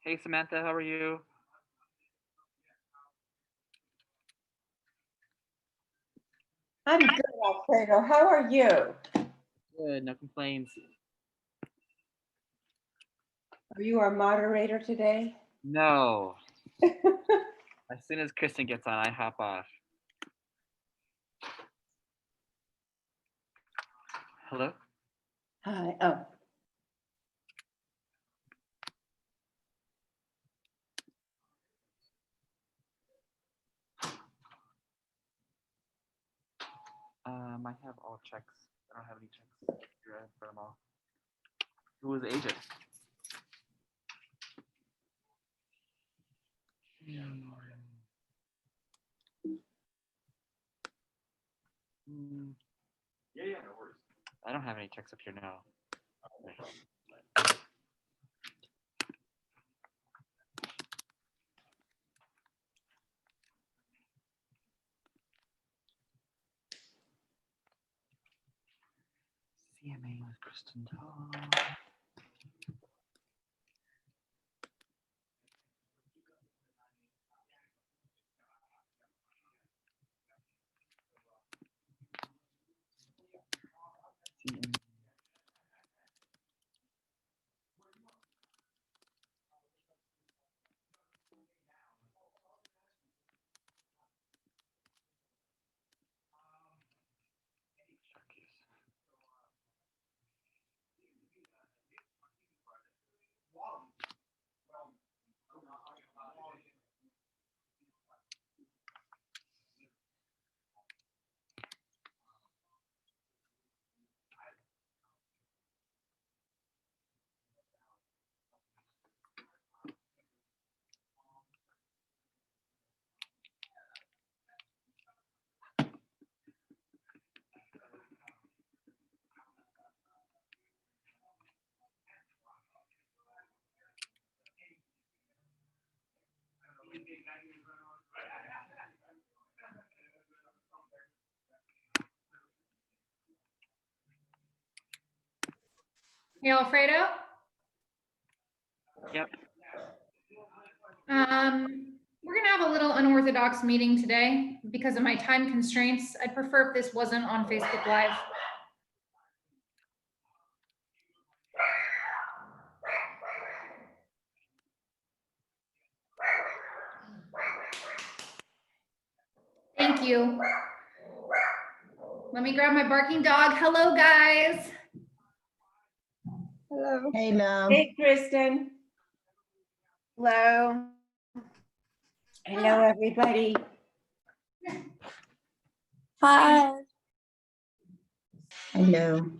Hey, Samantha, how are you? I'm good, Alfredo. How are you? Good, no complaints. Are you our moderator today? No. As soon as Kristen gets on, I hop off. Hello? Hi. Oh, I have all checks. I don't have any checks. You're right for them all. Who was agent? Yeah, no worries. I don't have any checks up here now. CMA with Christen Tul. CMA. Hey, Alfredo. Yep. We're gonna have a little unorthodox meeting today because of my time constraints. I'd prefer if this wasn't on Facebook Live. Thank you. Let me grab my barking dog. Hello, guys. hello. Hey, Mom. Hey, Kristen. Hello. Hello, everybody. Hi. Hello.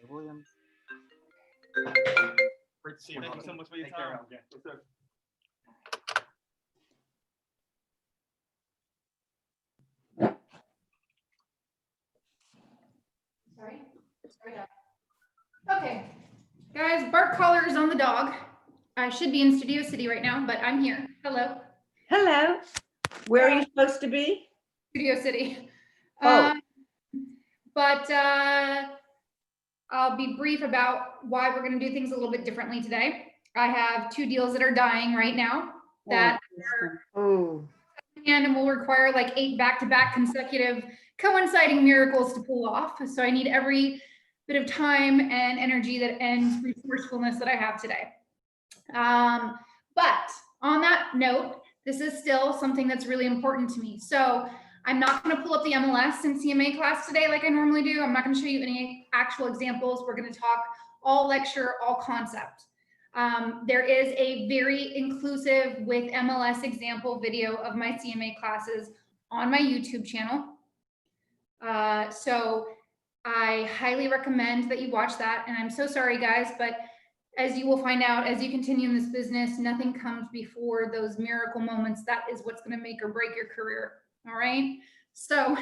Williams. Great to see you. Thank you so much for your time. Yes, sir. Sorry. Okay, guys, bark collar is on the dog. I should be in Studio City right now, but I'm here. Hello, Hello. Where are you supposed to be? Studio City. Oh. But I'll be brief about why we're going to do things a little bit differently today. I have 2 deals that are dying right now that Oh. and will require like 8 back-to-back consecutive coinciding miracles to pull off. So I need every bit of time and energy and resourcefulness that I have today. But on that note, this is still something that's really important to me. So I'm not going to pull up the MLS and CMA class today like I normally do. I'm not going to show you any actual examples. We're going to talk all lecture, all concept. There is a very inclusive with MLS example video of my CMA classes on my YouTube channel. So I highly recommend that you watch that. And I'm so sorry, guys, but as you will find out, as you continue in this business, nothing comes before those miracle moments. That is what's going to make or break your career. All right. So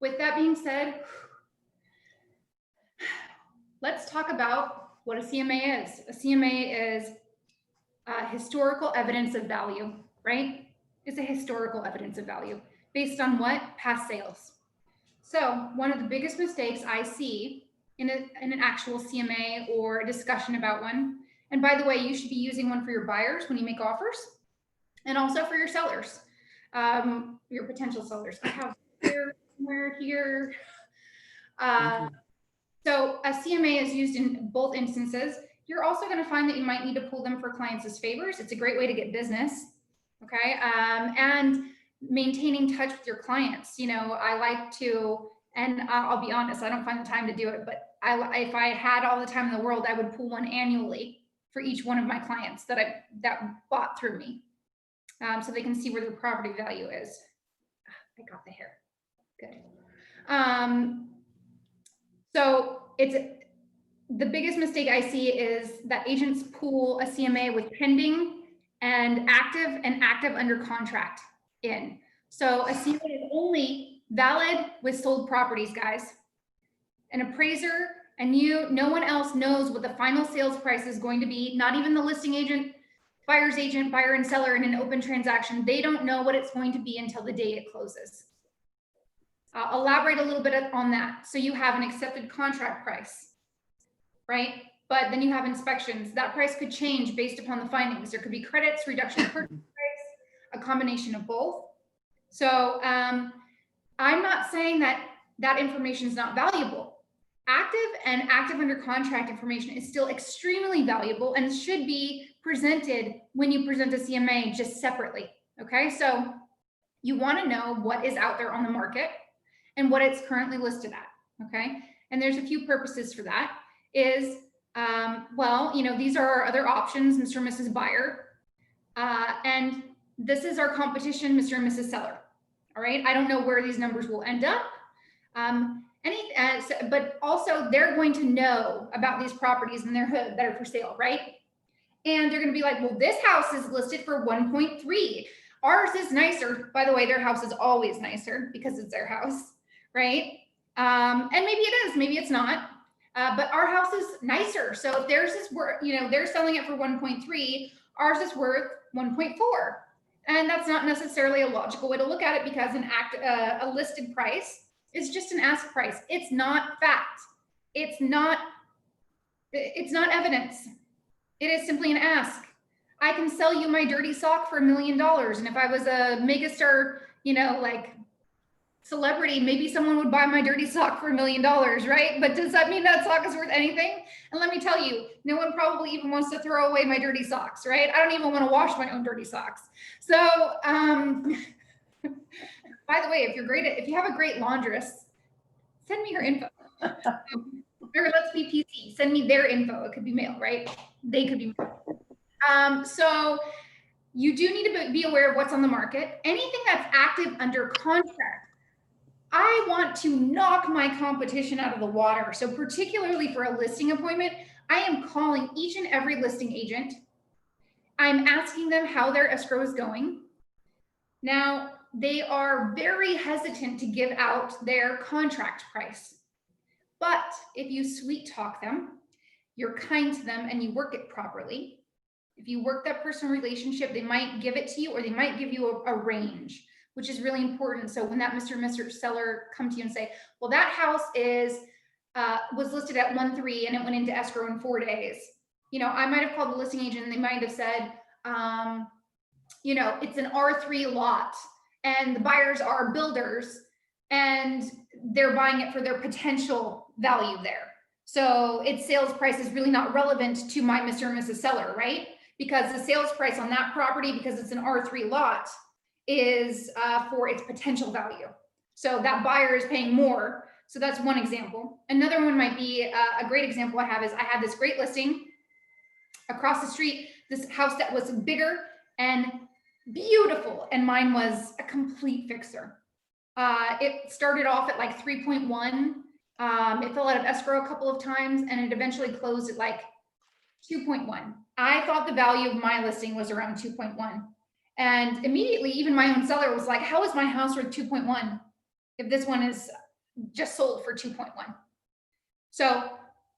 with that being said, let's talk about what a CMA is. A CMA is historical evidence of value, right? It's a historical evidence of value based on what? Past sales. So one of the biggest mistakes I see in an actual CMA or a discussion about one. And by the way, you should be using one for your buyers when you make offers, and also for your sellers, your potential sellers. I have here, somewhere here. So a CMA is used in both instances. You're also going to find that you might need to pull them for clients as favors. It's a great way to get business. Okay. And maintaining touch with your clients. You know, I like to, and I'll be honest, I don't find the time to do it, but if I had all the time in the world, I would pull one annually for each one of my clients that bought through me. So they can see where their property value is. I got the hair. Good. So it's the biggest mistake I see is that agents pool a CMA with pending and active under contract in. So a CMA is only valid with sold properties, guys. An appraiser and no one else knows what the final sales price is going to be. Not even the listing agent, buyer's agent, buyer and seller in an open transaction. They don't know what it's going to be until the day it closes. I'll elaborate a little bit on that. So you have an accepted contract price, right? But then you have inspections. That price could change based upon the findings. There could be credits, reduction of purchase price, a combination of both. So I'm not saying that information is not valuable. Active and active under contract information is still extremely valuable and should be presented when you present a CMA just separately. Okay, so you want to know what is out there on the market and what it's currently listed at. Okay, and there's a few purposes for that. Is well, you know, these are our other options, Mr. and Mrs. Buyer, and this is our competition, Mr. and Mrs. Seller. All right, I don't know where these numbers will end up. But also they're going to know about these properties in their hood that are for sale, right? And they're going to be like, well, this house is listed for 1.3. Ours is nicer. By the way, their house is always nicer because it's their house, right? And maybe it is, maybe it's not. But our house is nicer. So if theirs is worth, you know, they're selling it for 1.3, ours is worth 1.4. And that's not necessarily a logical way to look at it because a listed price is just an ask price. It's not fact. It's not evidence. It is simply an ask. I can sell you my dirty sock for $1 million. And if I was a megastar, you know, like celebrity, maybe someone would buy my dirty sock for $1 million, right? But does that mean that sock is worth anything? And let me tell you, no one probably even wants to throw away my dirty socks, right? I don't even want to wash my own dirty socks. So, by the way, if you have a great laundress, send me her info. Or let's be PC, send me their info. It could be mail, right? They could be mail. So you do need to be aware of what's on the market. Anything that's active under contract, I want to knock my competition out of the water. So particularly for a listing appointment, I am calling each and every listing agent. I'm asking them how their escrow is going. Now, they are very hesitant to give out their contract price. But if you sweet talk them, you're kind to them and you work it properly, if you work that personal relationship, they might give it to you or they might give you a range, which is really important. So when that Mr. and Mr. Seller come to you and say, well, that house was listed at 1.3 and it went into escrow in 4 days. You know, I might have called the listing agent and they might have said, you know, it's an R3 lot and the buyers are builders and they're buying it for their potential value there. So its sales price is really not relevant to my Mr. and Mrs. Seller, right? Because the sales price on that property, because it's an R3 lot, is for its potential value. So that buyer is paying more. So that's one example. Another one might be a great example I have is I had this great listing across the street, this house that was bigger and beautiful, and mine was a complete fixer. It started off at like 3.1. It fell out of escrow a couple of times and it eventually closed at like 2.1. I thought the value of my listing was around 2.1. And immediately, even my own seller was like, how is my house worth 2.1 if this one is just sold for 2.1? So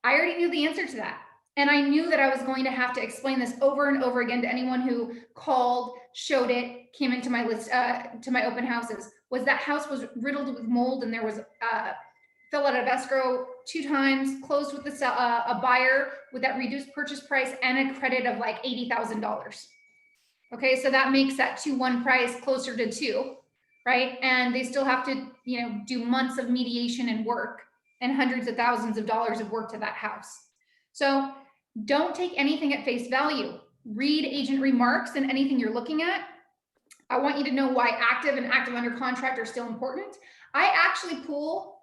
I already knew the answer to that. And I knew that I was going to have to explain this over and over again to anyone who called, showed it, came into my list, to my open houses, was that house was riddled with mold and there was fill out of escrow 2 times, closed with a buyer with that reduced purchase price and a credit of like $80,000. Okay, so that makes that 2-1 price closer to 2, right? And they still have to, you know, do months of mediation and work and hundreds of thousands of dollars of work to that house. So don't take anything at face value. Read agent remarks and anything you're looking at. I want you to know why active and active under contract are still important. I actually pull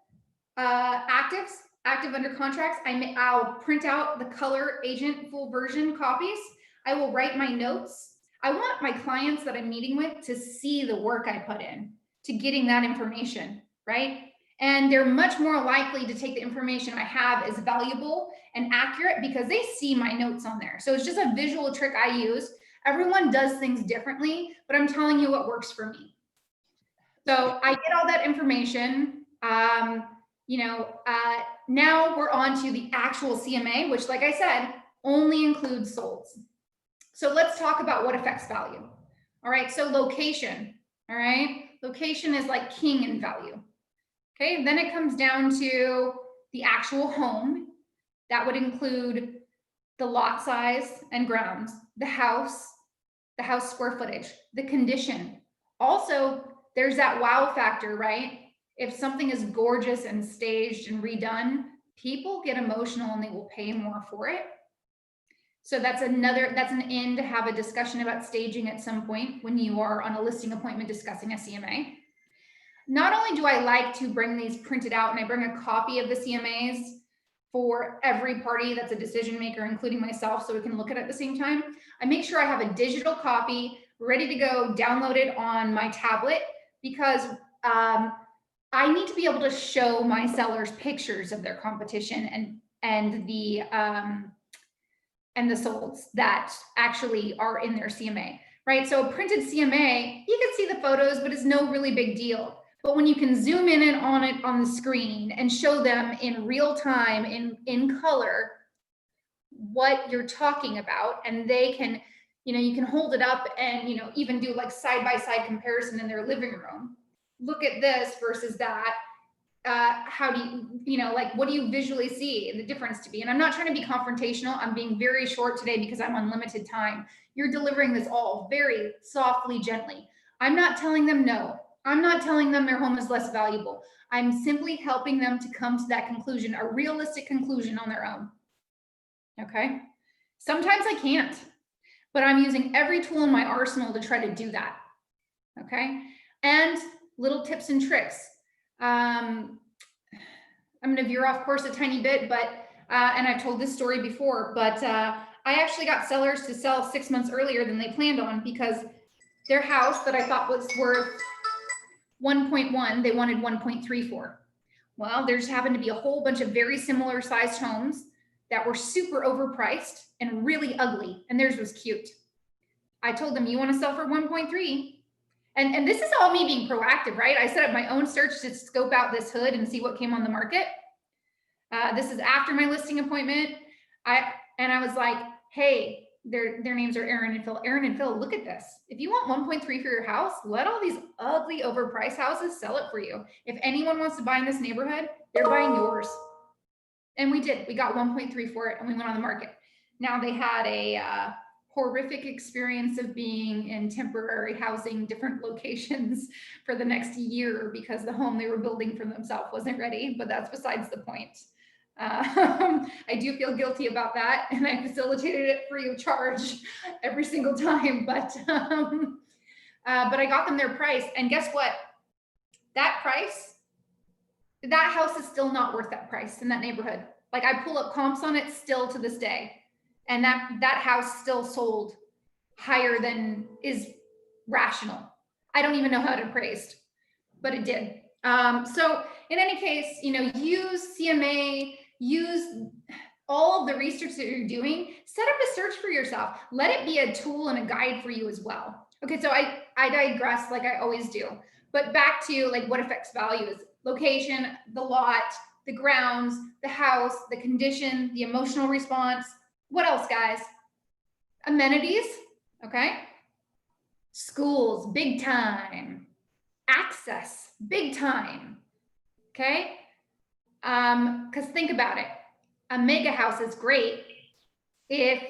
active under contracts. I'll print out the color agent full version copies. I will write my notes. I want my clients that I'm meeting with to see the work I put in to getting that information, right? And they're much more likely to take the information I have as valuable and accurate because they see my notes on there. So it's just a visual trick I use. Everyone does things differently, but I'm telling you what works for me. So I get all that information. Now we're on to the actual CMA, which, like I said, only includes solds. So let's talk about what affects value. All right, so location. All right, location is like king in value. Okay, then it comes down to the actual home. That would include the lot size and grounds, the house square footage, the condition. Also, there's that wow factor, right? If something is gorgeous and staged and redone, people get emotional and they will pay more for it. So that's an in to have a discussion about staging at some point when you are on a listing appointment discussing a CMA. Not only do I like to bring these printed out and I bring a copy of the CMAs for every party that's a decision maker, including myself, so we can look at it at the same time, I make sure I have a digital copy ready to go, downloaded on my tablet, because I need to be able to show my sellers pictures of their competition and the solds that actually are in their CMA, right? So a printed CMA, you can see the photos, but it's no really big deal. But when you can zoom in and on it on the screen and show them in real time, in color, what you're talking about, and they can, you can hold it up and, even do like side-by-side comparison in their living room. Look at this versus that. How do you, like, what do you visually see the difference to be? And I'm not trying to be confrontational. I'm being very short today because I'm on limited time. You're delivering this all very softly, gently. I'm not telling them no. I'm not telling them their home is less valuable. I'm simply helping them to come to that conclusion, a realistic conclusion on their own. Okay. Sometimes I can't, but I'm using every tool in my arsenal to try to do that. Okay. And little tips and tricks. I'm going to veer off course a tiny bit, but, and I've told this story before, but I actually got sellers to sell 6 months earlier than they planned on because their house that I thought was worth 1.1, they wanted 1.3 for. Well, there just happened to be a whole bunch of very similar sized homes that were super overpriced and really ugly, and theirs was cute. I told them, you want to sell for 1.3? And this is all me being proactive, right? I set up my own search to scope out this hood and see what came on the market. This is after my listing appointment. I was like, hey, their names are Aaron and Phil. Aaron and Phil, look at this. If you want 1.3 for your house, let all these ugly overpriced houses sell it for you. If anyone wants to buy in this neighborhood, they're buying yours. And we did. We got 1.3 for it and we went on the market. Now they had a horrific experience of being in temporary housing, different locations for the next year because the home they were building for themselves wasn't ready, but that's besides the point. I do feel guilty about that, and I facilitated it free of charge every single time, but I got them their price, and guess what? That price, that house is still not worth that price in that neighborhood. Like, I pull up comps on it still to this day. And that house still sold higher than is rational. I don't even know how it appraised, but it did. So in any case, use CMA, use all of the research that you're doing, set up a search for yourself. Let it be a tool and a guide for you as well. Okay, so I digress like I always do, but back to like what affects value is location, the lot, the grounds, the house, the condition, the emotional response. What else, guys? Amenities, okay? Schools, big time. Access, big time, okay? Because think about it. A mega house is great if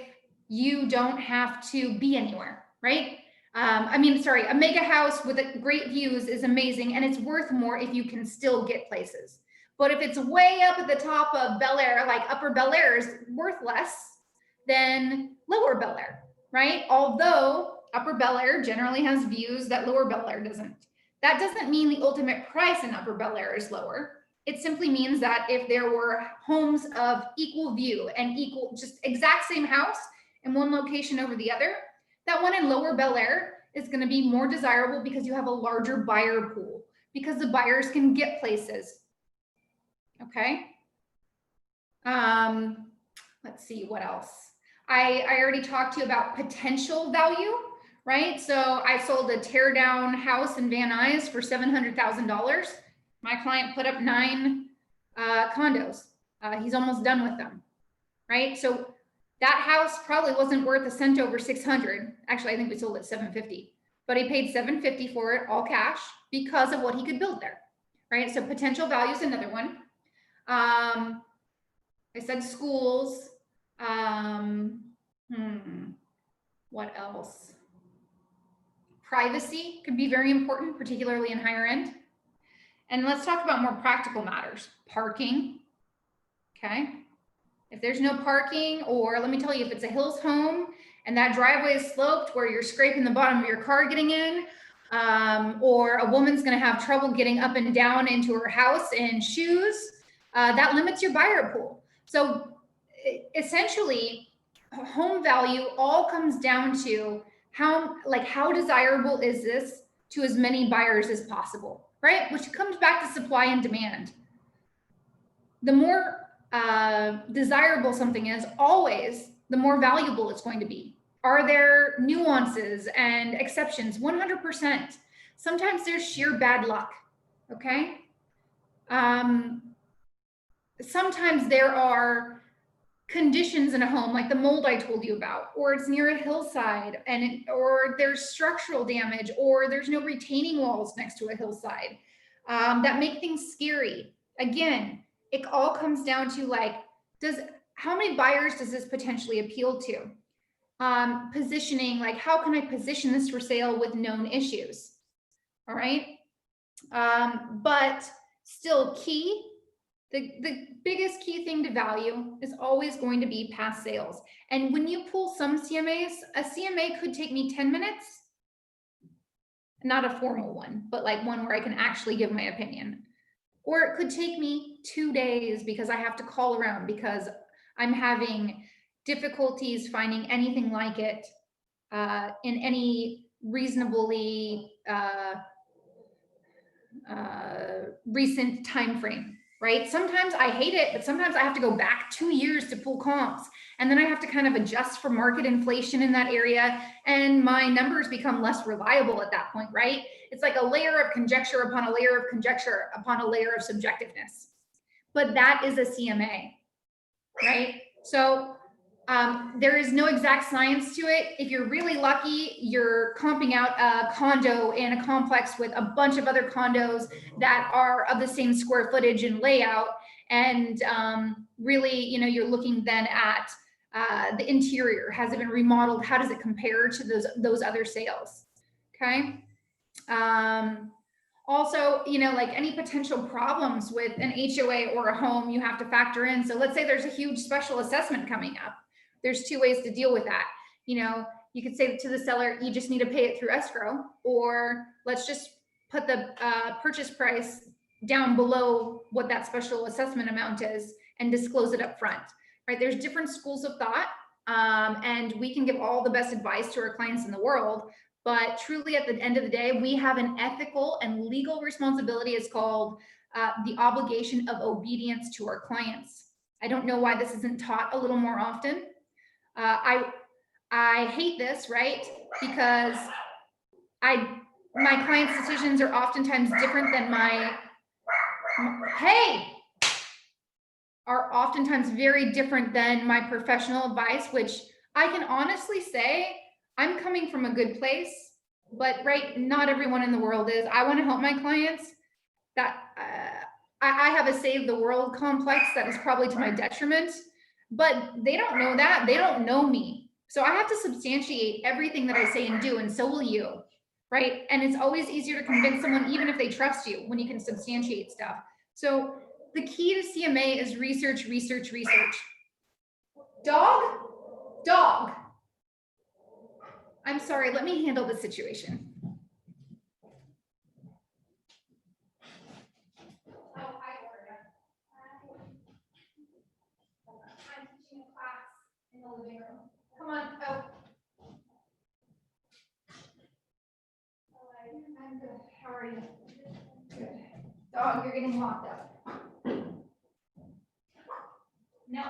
you don't have to be anywhere, right? A mega house with great views is amazing, and it's worth more if you can still get places. But if it's way up at the top of Bel Air, like Upper Bel Air is worth less than Lower Bel Air, right? Although Upper Bel Air generally has views that Lower Bel Air doesn't. That doesn't mean the ultimate price in Upper Bel Air is lower. It simply means that if there were homes of equal view and equal, just exact same house in one location over the other, that one in Lower Bel Air is going to be more desirable because you have a larger buyer pool, because the buyers can get places. Okay. Let's see what else. I already talked to you about potential value, right? So I sold a tear down house in Van Nuys for $700,000. My client put up 9 condos. He's almost done with them, right? So that house probably wasn't worth a cent over 600. Actually, I think we sold it 750, but he paid 750 for it, all cash, because of what he could build there, right? So potential value is another one. I said schools. What else? Privacy could be very important, particularly in higher end. And let's talk about more practical matters. Parking, okay? If there's no parking, or let me tell you, if it's a Hills home and that driveway is sloped where you're scraping the bottom of your car getting in, or a woman's gonna have trouble getting up and down into her house in shoes, that limits your buyer pool. So essentially, home value all comes down to how desirable is this to as many buyers as possible, right? Which comes back to supply and demand. The more desirable something is, always the more valuable it's going to be. Are there nuances and exceptions? 100%. Sometimes there's sheer bad luck, okay? Sometimes there are conditions in a home, like the mold I told you about, or it's near a hillside, or there's structural damage, or there's no retaining walls next to a hillside, that make things scary. Again, it all comes down to how many buyers does this potentially appeal to? Positioning, like how can I position this for sale with known issues? All right. But still key, the biggest key thing to value is always going to be past sales. And when you pull some CMAs, a CMA could take me 10 minutes, not a formal one, but like one where I can actually give my opinion. Or it could take me 2 days because I have to call around because I'm having difficulties finding anything like it in any reasonably recent time frame. Right? Sometimes I hate it, but sometimes I have to go back 2 years to pull comps. And then I have to kind of adjust for market inflation in that area. And my numbers become less reliable at that point, right? It's like a layer of conjecture upon a layer of conjecture upon a layer of subjectiveness. But that is a CMA, right? So there is no exact science to it. If you're really lucky, you're comping out a condo in a complex with a bunch of other condos that are of the same square footage and layout. And really, you're looking then at the interior. Has it been remodeled? How does it compare to those other sales? Okay. Also, like any potential problems with an HOA or a home, you have to factor in. So let's say there's a huge special assessment coming up. There's 2 ways to deal with that. You could say to the seller, you just need to pay it through escrow, or let's just put the purchase price down below what that special assessment amount is and disclose it up front, right? There's different schools of thought, and we can give all the best advice to our clients in the world, but truly at the end of the day, we have an ethical and legal responsibility. It's called the obligation of obedience to our clients. I don't know why this isn't taught a little more often. I hate this, right? Because my clients' decisions are oftentimes different than are oftentimes very different than my professional advice, which I can honestly say I'm coming from a good place, but right, not everyone in the world is. I want to help my clients. That I have a save the world complex that is probably to my detriment, but they don't know that. They don't know me. So I have to substantiate everything that I say and do, and so will you, right? And it's always easier to convince someone, even if they trust you, when you can substantiate stuff. So the key to CMA is research, research, research. Dog, dog. I'm sorry, let me handle the situation. I'm teaching a class in the living room. Come on, out. I'm good. How are you? Good. Dog, you're getting locked up. No.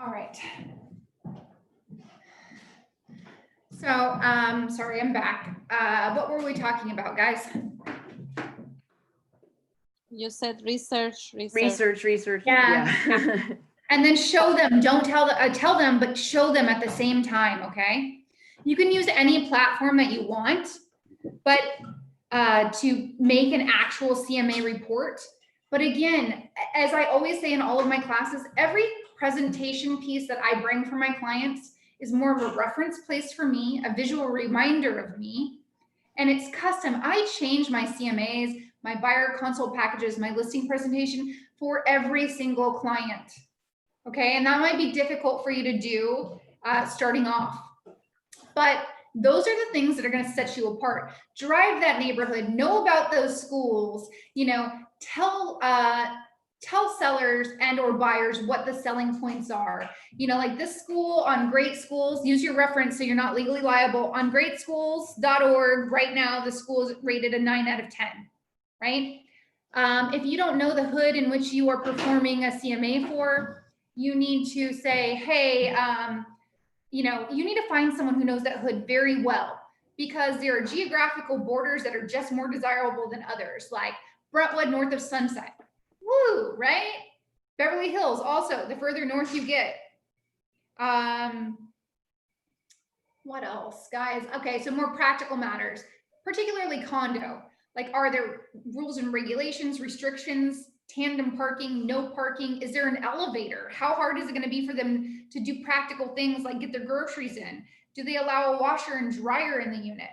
All right. So, sorry, I'm back. What were we talking about, guys? You said research. Research. Yeah. And then show them, don't tell them, but show them at the same time, okay? You can use any platform that you want, but to make an actual CMA report. But again, as I always say in all of my classes, every presentation piece that I bring for my clients is more of a reference place for me, a visual reminder of me, and it's custom. I change my CMAs, my buyer consult packages, my listing presentation for every single client. Okay, and that might be difficult for you to do starting off, but those are the things that are going to set you apart. Drive that neighborhood, know about those schools, you know, tell sellers and or buyers what the selling points are. You know, like this school on Great Schools, use your reference so you're not legally liable. On greatschools.org right now, the school is rated a 9 out of 10, right? If you don't know the hood in which you are performing a CMA for, you need to say, hey, you know, you need to find someone who knows that hood very well, because there are geographical borders that are just more desirable than others, like Brentwood north of Sunset. Woo, right? Beverly Hills also, the further north you get. What else, guys? Okay, so more practical matters, particularly condo. Like, are there rules and regulations, restrictions, tandem parking, no parking? Is there an elevator? How hard is it going to be for them to do practical things like get their groceries in? Do they allow a washer and dryer in the unit?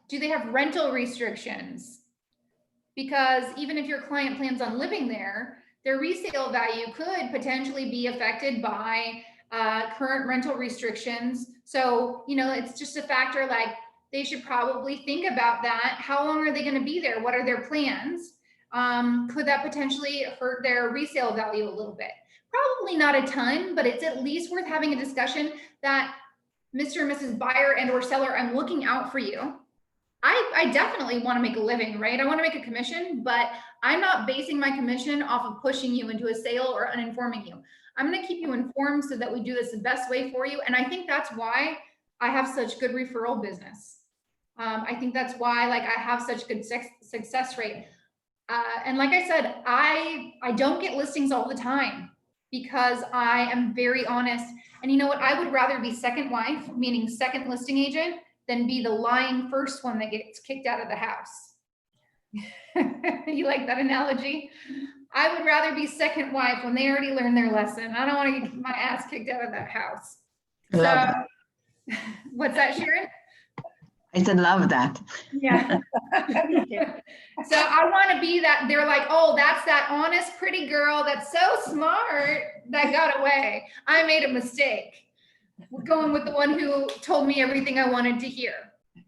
Do they have rental restrictions? Because even if your client plans on living there, their resale value could potentially be affected by current rental restrictions. So, you know, it's just a factor, like they should probably think about that. How long are they going to be there? What are their plans? Could that potentially hurt their resale value a little bit? Probably not a ton, but it's at least worth having a discussion that Mr. and Mrs. Buyer and or seller, I'm looking out for you. I definitely want to make a living, right? I want to make a commission, but I'm not basing my commission off of pushing you into a sale or uninforming you. I'm going to keep you informed so that we do this the best way for you. And I think that's why I have such good referral business. I think that's why, like, I have such good success rate. And like I said, I don't get listings all the time because I am very honest. And you know what? I would rather be second wife, meaning second listing agent, than be the lying first one that gets kicked out of the house. You like that analogy? I would rather be second wife when they already learned their lesson. I don't want to get my ass kicked out of that house. So, what's that, Shirin? I said, love that. Yeah. So I want to be that. They're like, oh, that's that honest, pretty girl that's so smart that got away. I made a mistake. We're going with the one who told me everything I wanted to hear.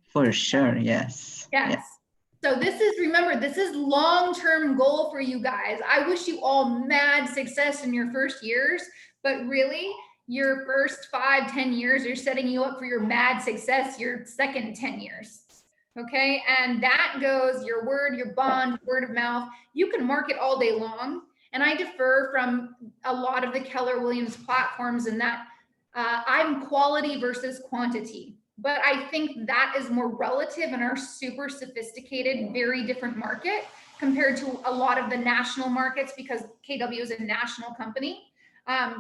For sure, yes. Yes. Yes. So this is, remember, this is long-term goal for you guys. I wish you all mad success in your first years, but really your first 5-10 years are setting you up for your mad success your second 10 years. Okay. And that goes your word, your bond, word of mouth. You can market all day long. And I defer from a lot of the Keller Williams platforms in that I'm quality versus quantity. But I think that is more relative in our super sophisticated, very different market compared to a lot of the national markets, because KW is a national company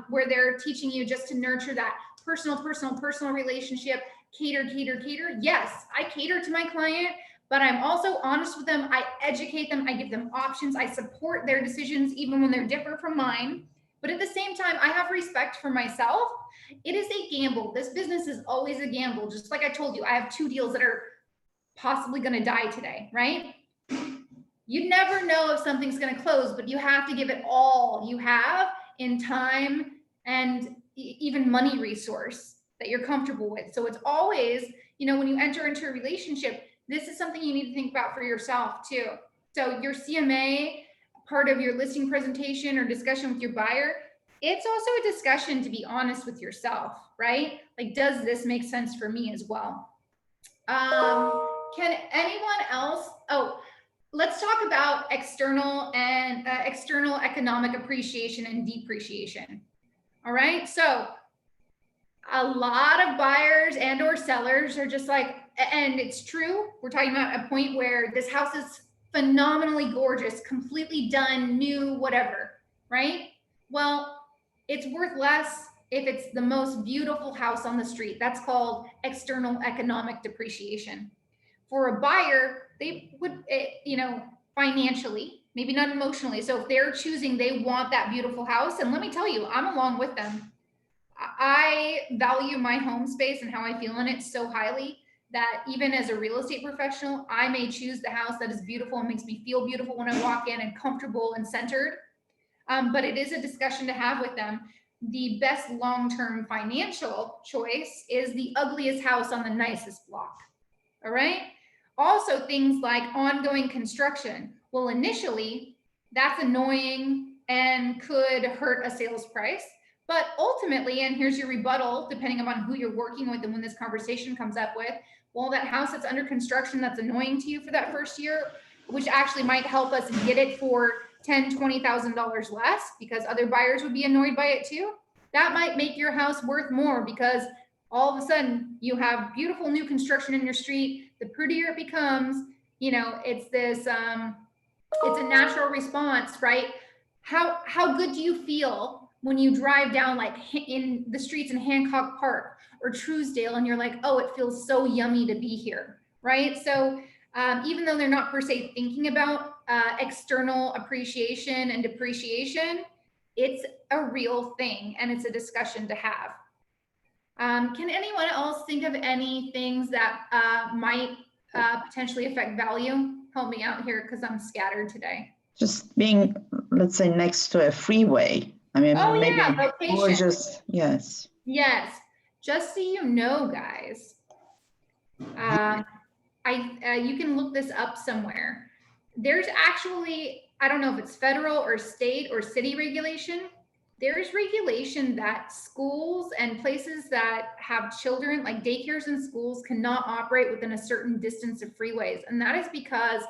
where they're teaching you just to nurture that personal relationship, cater. Yes, I cater to my client, but I'm also honest with them. I educate them. I give them options. I support their decisions, even when they're different from mine. But at the same time, I have respect for myself. It is a gamble. This business is always a gamble. Just like I told you, I have 2 deals that are possibly going to die today, right? You never know if something's going to close, but you have to give it all you have in time and even money resource that you're comfortable with. So it's always, when you enter into a relationship, this is something you need to think about for yourself too. So your CMA, part of your listing presentation or discussion with your buyer, it's also a discussion to be honest with yourself, right? Like, does this make sense for me as well? Can anyone else? Oh, let's talk about external economic appreciation and depreciation. All right. So a lot of buyers and or sellers are just like, and it's true. We're talking about a point where this house is phenomenally gorgeous, completely done, new, whatever, right? Well, it's worth less if it's the most beautiful house on the street. That's called external economic depreciation. For a buyer, they would, financially, maybe not emotionally. So if they're choosing, they want that beautiful house. And let me tell you, I'm along with them. I value my home space and how I feel in it so highly that even as a real estate professional, I may choose the house that is beautiful and makes me feel beautiful when I walk in and comfortable and centered. But it is a discussion to have with them. The best long-term financial choice is the ugliest house on the nicest block. All right. Also, things like ongoing construction. Well, initially, that's annoying and could hurt a sales price. But ultimately, and here's your rebuttal, depending upon who you're working with and when this conversation comes up with, well, that house that's under construction that's annoying to you for that first year, which actually might help us get it for $10,000, $20,000 less because other buyers would be annoyed by it too. That might make your house worth more because all of a sudden you have beautiful new construction in your street. The prettier it becomes, it's this, it's a natural response, right? How good do you feel when you drive down like in the streets in Hancock Park or Truesdale and you're like, oh, it feels so yummy to be here, right? So even though they're not per se thinking about external appreciation and depreciation, it's a real thing and it's a discussion to have. Can anyone else think of any things that might potentially affect value? Help me out here because I'm scattered today. Just being, let's say, next to a freeway. I mean, Oh, maybe yeah, location. or just, yes. Yes, just so you know, guys, you can look this up somewhere. There's actually, I don't know if it's federal or state or city regulation. There's regulation that schools and places that have children, like daycares and schools, cannot operate within a certain distance of freeways. And that is because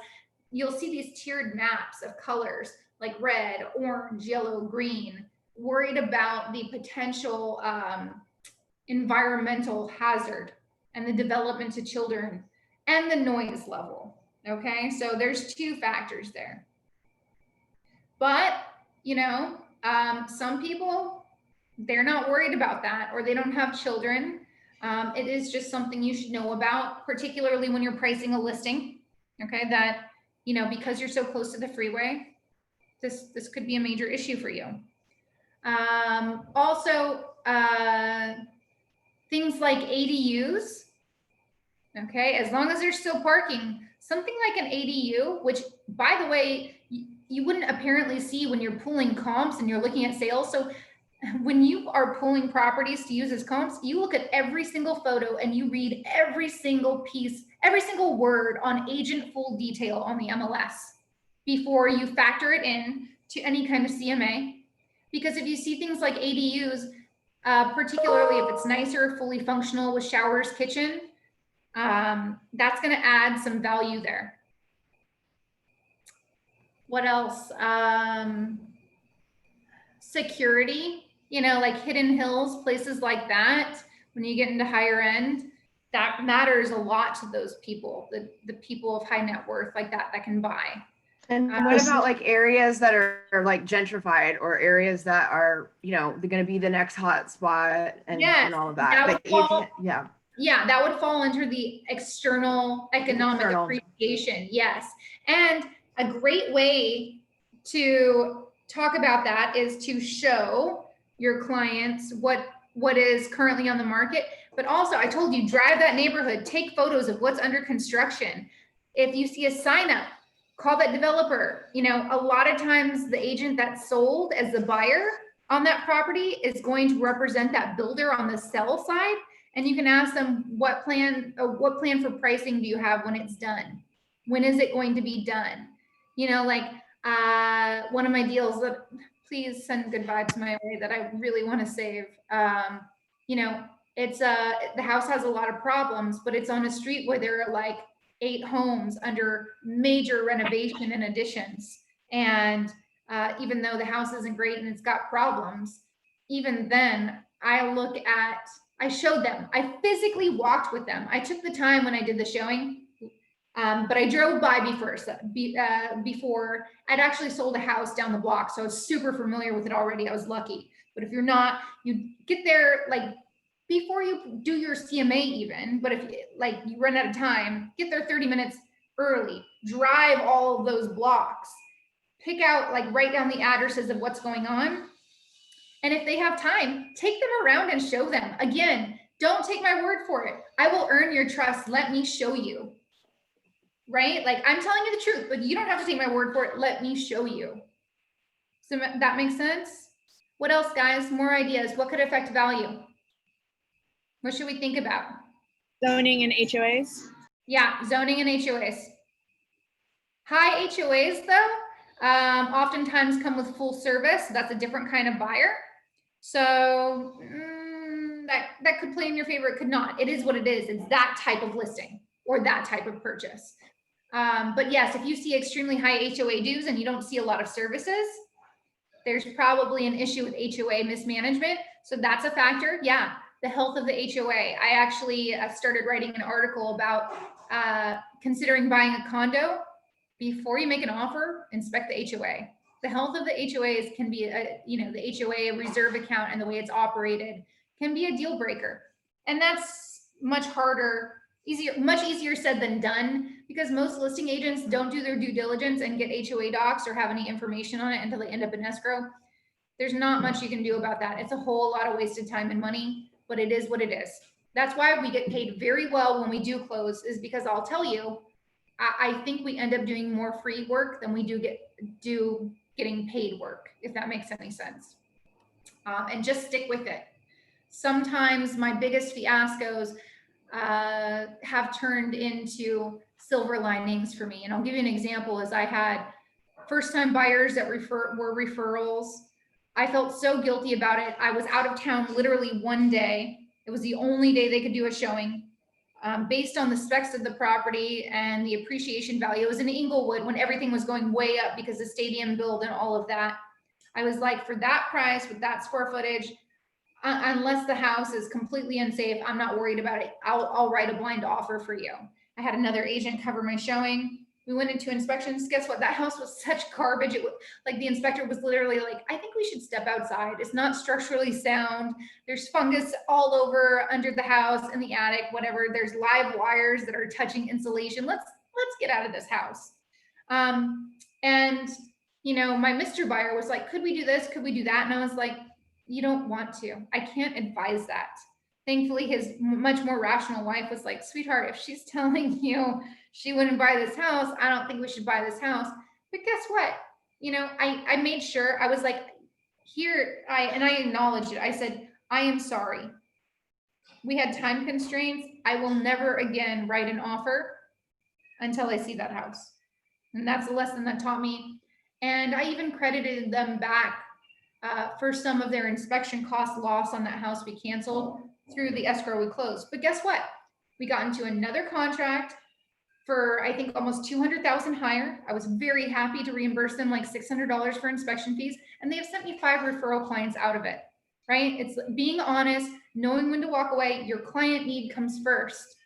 you'll see these tiered maps of colors like red, orange, yellow, green, worried about the potential environmental hazard and the development to children and the noise level. Okay, so there's 2 factors there. But, some people, they're not worried about that or they don't have children. It is just something you should know about, particularly when you're pricing a listing. Okay, that, because you're so close to the freeway, this could be a major issue for you. Also, things like ADUs. Okay, as long as there's still parking, something like an ADU, which by the way, you wouldn't apparently see when you're pulling comps and you're looking at sales. So when you are pulling properties to use as comps, you look at every single photo and you read every single piece, every single word on agent full detail on the MLS before you factor it in to any kind of CMA. Because if you see things like ADUs, particularly if it's nicer, fully functional with showers, kitchen, that's going to add some value there. What else? Security, like Hidden Hills, places like that. When you get into higher end, that matters a lot to those people, the people of high net worth like that can buy. And what about like areas that are like gentrified or areas that are, they're going to be the next hot spot and, Yes, and all of that? yeah. Yeah, that would fall under the external economic External. appreciation. Yes. And a great way to talk about that is to show your clients what is currently on the market. But also, I told you, drive that neighborhood, take photos of what's under construction. If you see a sign up, call that developer. You know, a lot of times the agent that sold as the buyer on that property is going to represent that builder on the sell side. And you can ask them what plan for pricing do you have when it's done? When is it going to be done? You know, like one of my deals that, please send good vibes my way, that I really want to save. You know, it's the house has a lot of problems, but it's on a street where there are like 8 homes under major renovation and additions. And even though the house isn't great and it's got problems, even then I showed them, I physically walked with them. I took the time when I did the showing, but I drove by before I'd actually sold a house down the block. So I was super familiar with it already. I was lucky. But if you're not, you get there like before you do your CMA even, but if like you run out of time, get there 30 minutes early, drive all of those blocks, pick out, like write down the addresses of what's going on. And if they have time, take them around and show them. Again, don't take my word for it. I will earn your trust. Let me show you. Right? Like I'm telling you the truth, but you don't have to take my word for it. Let me show you. So that makes sense? What else, guys? More ideas. What could affect value? What should we think about? Zoning and HOAs. Yeah, zoning and HOAs. High HOAs though, oftentimes come with full service. That's a different kind of buyer. So that could play in your favor. It could not. It is what it is. It's that type of listing or that type of purchase. But yes, if you see extremely high HOA dues and you don't see a lot of services, there's probably an issue with HOA mismanagement. So that's a factor. Yeah, the health of the HOA. I actually started writing an article about considering buying a condo. Before you make an offer, inspect the HOA. The health of the HOAs can be, the HOA reserve account and the way it's operated can be a deal breaker. And that's much easier said than done, because most listing agents don't do their due diligence and get HOA docs or have any information on it until they end up in escrow. There's not much you can do about that. It's a whole lot of wasted time and money, but it is what it is. That's why we get paid very well when we do close, is because I'll tell you, I think we end up doing more free work than we do getting paid work, if that makes any sense. And just stick with it. Sometimes my biggest fiascos have turned into silver linings for me. And I'll give you an example. As I had first-time buyers that were referrals. I felt so guilty about it. I was out of town literally one day. It was the only day they could do a showing. Based on the specs of the property and the appreciation value. It was in Inglewood when everything was going way up because the stadium build and all of that. I was like, for that price, with that square footage, unless the house is completely unsafe, I'm not worried about it. I'll write a blind offer for you. I had another agent cover my showing. We went into inspections. Guess what? That house was such garbage. It was like the inspector was literally like, I think we should step outside. It's not structurally sound. There's fungus all over under the house, in the attic, whatever. There's live wires that are touching insulation. Let's get out of this house. And my Mr. Buyer was like, could we do this? Could we do that? And I was like, you don't want to. I can't advise that. Thankfully, his much more rational wife was like, sweetheart, if she's telling you she wouldn't buy this house, I don't think we should buy this house. But guess what? I made sure. I was like, and I acknowledged it. I said, I am sorry. We had time constraints. I will never again write an offer until I see that house. And that's a lesson that taught me. And I even credited them back for some of their inspection cost loss on that house we canceled through the escrow we closed. But guess what? We got into another contract for, I think, almost 200,000 higher. I was very happy to reimburse them like $600 for inspection fees. And they have sent me 5 referral clients out of it, right? It's being honest, knowing when to walk away. Your client need comes first.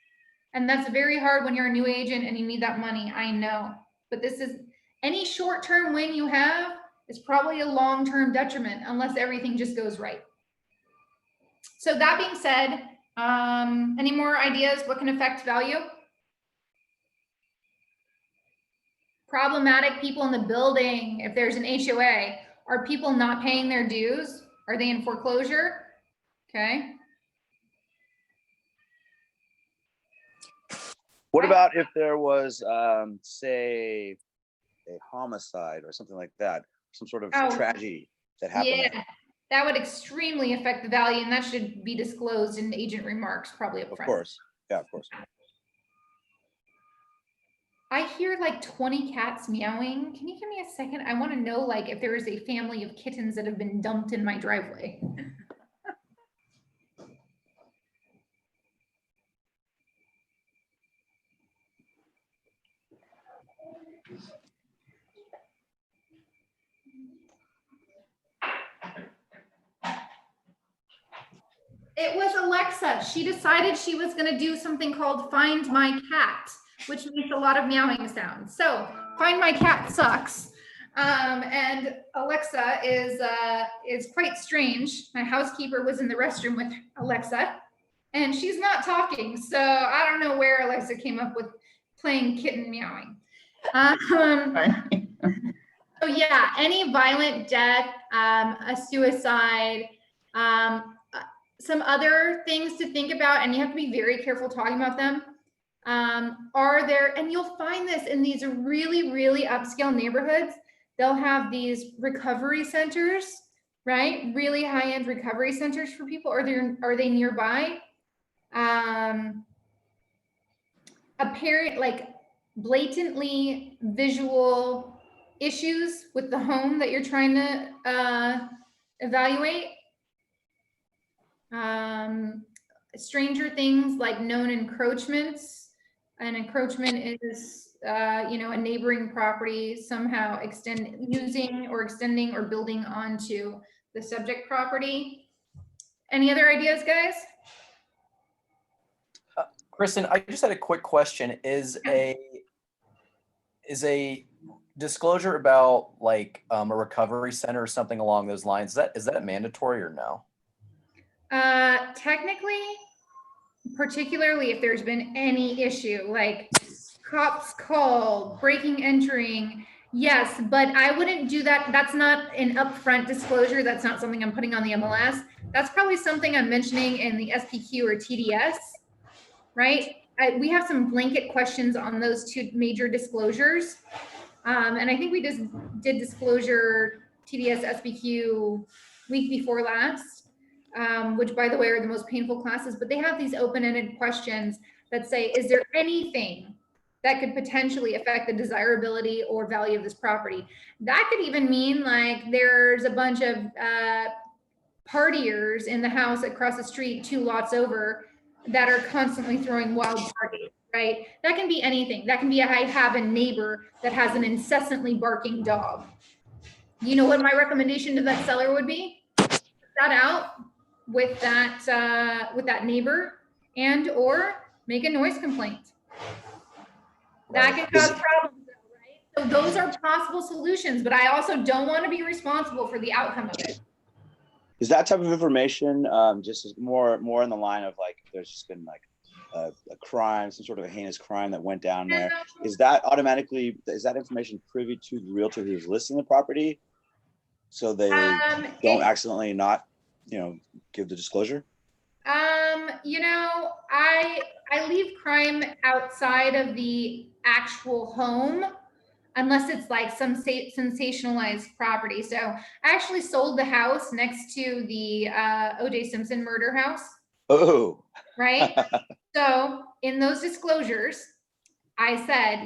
And that's very hard when you're a new agent and you need that money. I know, but this is any short-term win you have is probably a long-term detriment unless everything just goes right. So that being said, Any more ideas? What can affect value? Problematic people in the building. If there's an HOA, are people not paying their dues? Are they in foreclosure? Okay. What about if there was, say, a homicide or something like that, some sort of Oh, tragedy that happened? Yeah, that would extremely affect the value, and that should be disclosed in agent remarks, probably up Of front. course, yeah, of course. I hear like 20 cats meowing. Can you give me a second? I want to know like if there is a family of kittens that have been dumped in my driveway. It was Alexa. She decided she was going to do something called Find My Cat, which makes a lot of meowing sounds. So Find My Cat sucks. And Alexa is quite strange. My housekeeper was in the restroom with Alexa, and she's not talking. So I don't know where Alexa came up with playing kitten meowing. So yeah, any violent death, a suicide, some other things to think about, and you have to be very careful talking about them. Are there, and you'll find this in these really, really upscale neighborhoods, they'll have these recovery centers, right? Really high-end recovery centers for people. Are they nearby? Apparent, like blatantly visual issues with the home that you're trying to evaluate. Stranger things like known encroachments. An encroachment is, a neighboring property somehow using or extending or building onto the subject property. Any other ideas, guys? Kristen, I just had a quick question. Is a disclosure about like a recovery center or something along those lines, is that mandatory or no? Technically, particularly if there's been any issue, like cops called, breaking, entering, yes, but I wouldn't do that. That's not an upfront disclosure. That's not something I'm putting on the MLS. That's probably something I'm mentioning in the SPQ or TDS, right? We have some blanket questions on those two major disclosures. And I think we just did disclosure TDS SPQ week before last. Which by the way are the most painful classes, but they have these open-ended questions that say, is there anything that could potentially affect the desirability or value of this property? That could even mean like there's a bunch of partiers in the house across the street 2 lots over that are constantly throwing wild parties, right? That can be anything. That can be I have a neighbor that has an incessantly barking dog. You know what my recommendation to that seller would be? Put that out with that neighbor and or make a noise complaint. That can cause problems, right? So those are possible solutions, but I also don't want to be responsible for the outcome of it. Is that type of information just more in the line of like there's just been like a crime, some sort of a heinous crime that went down there? Is that information privy to the realtor who's listing the property, so they don't accidentally not give the disclosure? I leave crime outside of the actual home unless it's like some sensationalized property. So I actually sold the house next to the O.J. Simpson murder house. Oh. Right? So in those disclosures, I said,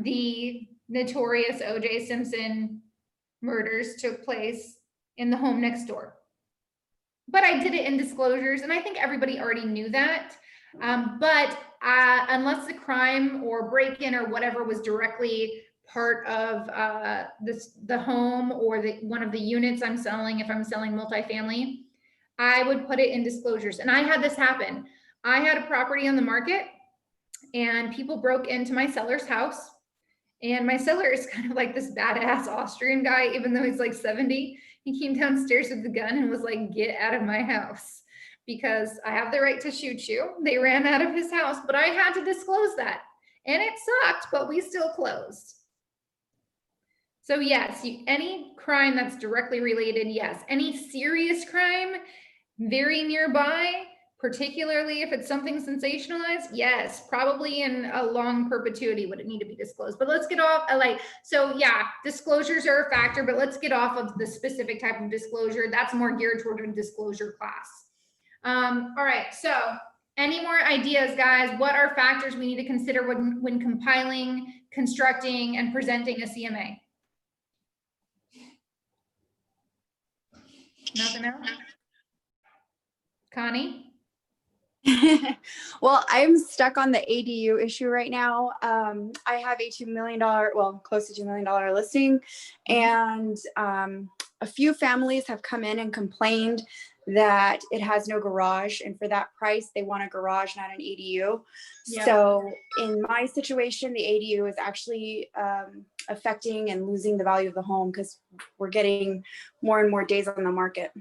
the notorious O.J. Simpson murders took place in the home next door. But I did it in disclosures, and I think everybody already knew that. But unless the crime or break-in or whatever was directly part of the home or one of the units I'm selling, if I'm selling multifamily, I would put it in disclosures. And I had this happen. I had a property on the market, and people broke into my seller's house. And my seller is kind of like this badass Austrian guy, even though he's like 70. He came downstairs with the gun and was like, get out of my house. because I have the right to shoot you. They ran out of his house, but I had to disclose that. And it sucked, but we still closed. So yes, any crime that's directly related, yes. Any serious crime very nearby, particularly if it's something sensationalized, yes, probably in a long perpetuity would it need to be disclosed. But let's get off, so yeah, disclosures are a factor, but let's get off of the specific type of disclosure. That's more geared toward a disclosure class. All right, so any more ideas, guys? What are factors we need to consider when compiling, constructing, and presenting a CMA? Nothing else? Connie? Well, I'm stuck on the ADU issue right now. I have a $2 million, well, close to $2 million listing, and a few families have come in and complained that it has no garage, and for that price, they want a garage, not an ADU. Yeah. So in my situation, the ADU is actually affecting and losing the value of the home because we're getting more and more days on the market.